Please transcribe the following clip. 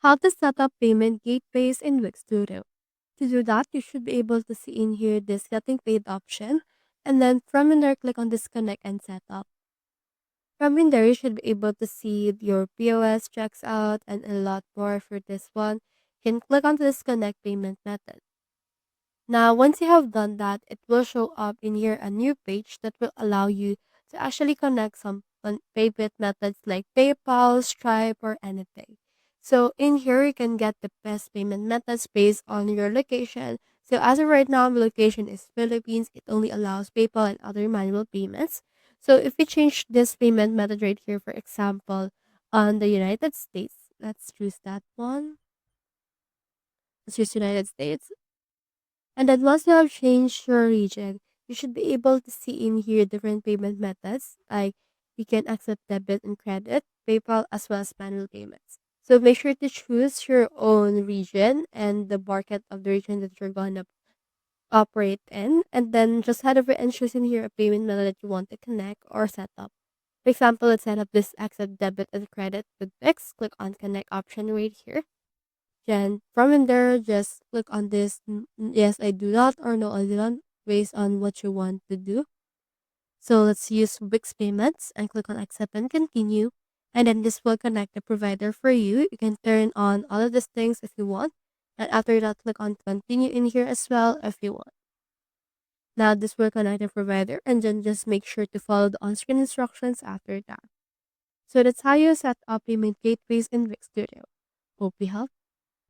How to set up payment gateways in Wix Studio. To do that, you should be able to see in here this getting paid option. And then from in there, click on disconnect and setup. From in there, you should be able to see your POS checks out and a lot more for this one. You can click on disconnect payment method. Now, once you have done that, it will show up in here a new page that will allow you to actually connect some payment methods like PayPal, Stripe, or anything. So in here, you can get the best payment methods based on your location. So as of right now, my location is Philippines. It only allows PayPal and other manual payments. So if we change this payment method right here, for example, on the United States, let's choose that one. Let's choose United States. And then once you have changed your region, you should be able to see in here different payment methods. Like you can accept debit and credit, PayPal, as well as manual payments. So make sure to choose your own region and the market of the region that you're gonna operate in. And then just head over and choose in here a payment method that you want to connect or set up. For example, let's set up this accept debit and credit with Wix. Click on connect option right here. Then from in there, just click on this yes, I do that or no, I do not based on what you want to do. So let's use Wix payments and click on accept and continue. And then this will connect the provider for you. You can turn on all of these things if you want. And after that, click on continue in here as well if you want. Now this will connect the provider and then just make sure to follow the on-screen instructions after that. So that's how you set up payment gateways in Wix Studio. Hope we helped.